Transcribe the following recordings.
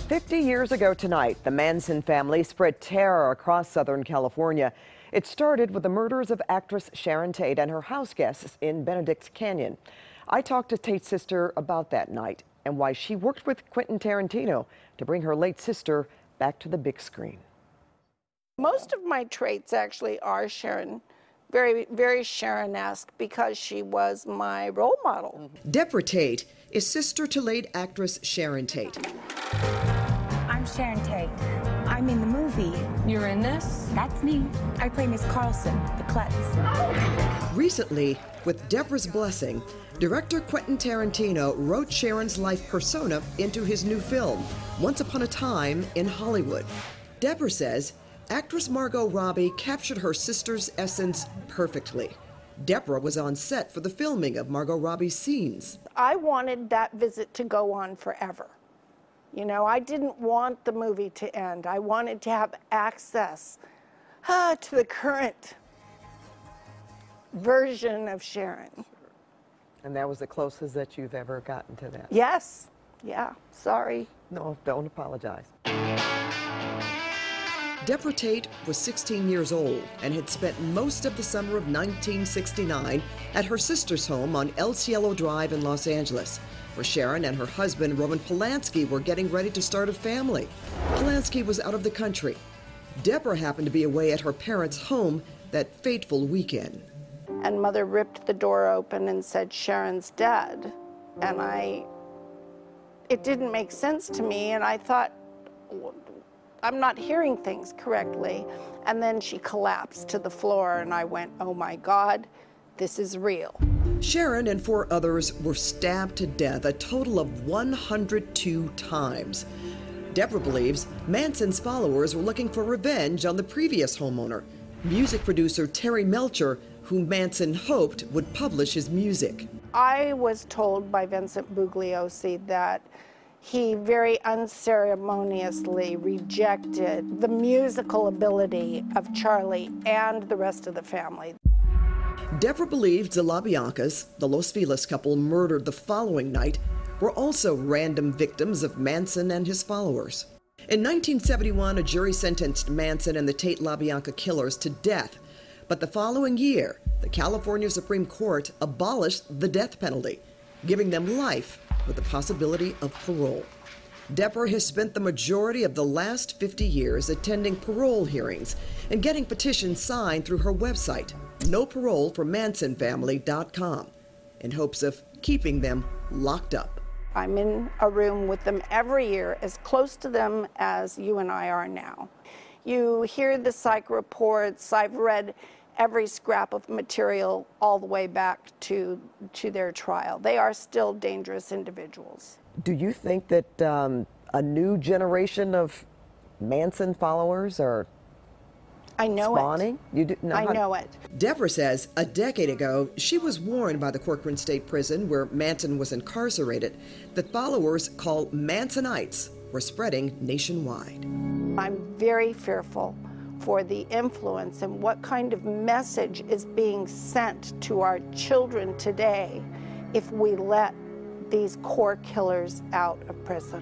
50 years ago tonight, the Manson family spread terror across Southern California. It started with the murders of actress Sharon Tate and her house guests in Benedict Canyon. I talked to Tate's sister about that night and why she worked with Quentin Tarantino to bring her late sister back to the big screen. Most of my traits actually are Sharon, very, very Sharon-esque, because she was my role model. Debra Tate is sister to late actress Sharon Tate. I'm Sharon Tate. I'm in the movie. You're in this? That's me. I play Miss Carlson, the klutz. Recently, with Debra's blessing, director Quentin Tarantino wrote Sharon's life persona into his new film, Once Upon a Time in Hollywood. Debra says actress Margot Robbie captured her sister's essence perfectly. Debra was on set for the filming of Margot Robbie's scenes. I wanted that visit to go on forever. You know, I didn't want the movie to end. I wanted to have access to the current version of Sharon. And that was the closest that you've ever gotten to that? Yes. Yeah. Sorry. No, don't apologize. Debra Tate was 16 years old and had spent most of the summer of 1969 at her sister's home on El Cielo Drive in Los Angeles, where Sharon and her husband, Roman Polanski, were getting ready to start a family. Polanski was out of the country. Debra happened to be away at her parents' home that fateful weekend. And Mother ripped the door open and said, "Sharon's dead." And it didn't make sense to me, and I thought, I'm not hearing things correctly. And then she collapsed to the floor, and I went, oh my God, this is real. Sharon and 4 others were stabbed to death a total of 102 times. Debra believes Manson's followers were looking for revenge on the previous homeowner, music producer Terry Melcher, whom Manson hoped would publish his music. I was told by Vincent Bugliosi that he very unceremoniously rejected the musical ability of Charlie and the rest of the family. Debra believes the LaBiancas, the Los Feliz couple murdered the following night, were also random victims of Manson and his followers. In 1971, a jury sentenced Manson and the Tate LaBianca killers to death. But the following year, the California Supreme Court abolished the death penalty, giving them life with the possibility of parole. Debra has spent the majority of the last 50 years attending parole hearings and getting petitions signed through her website, NoParoleForMansonFamily.com, in hopes of keeping them locked up. I'm in a room with them every year, as close to them as you and I are now. You hear the psych reports. I've read every scrap of material all the way back to their trial. They are still dangerous individuals. Do you think that a new generation of Manson followers are spawning? You do, I know it. Debra says a decade ago, she was warned by the Corcoran State Prison, where Manson was incarcerated, that followers called Mansonites were spreading nationwide. I'm very fearful for the influence and what kind of message is being sent to our children today if we let these core killers out of prison.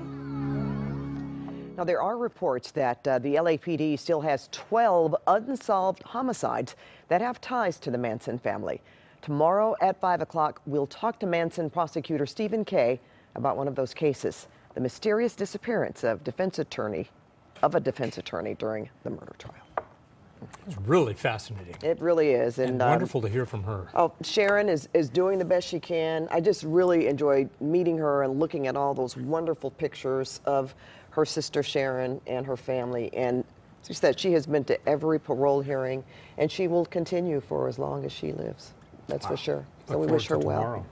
Now, there are reports that the LAPD still has 12 unsolved homicides that have ties to the Manson family. Tomorrow at 5 o'clock, we'll talk to Manson prosecutor Stephen Kay about one of those cases, the mysterious disappearance of a defense attorney during the murder trial. It's really fascinating. It really is. And wonderful to hear from her. Oh, Sharon is doing the best she can. I just really enjoyed meeting her and looking at all those wonderful pictures of her sister Sharon and her family. And she said she has been to every parole hearing, and she will continue for as long as she lives. That's for sure. So we wish her well.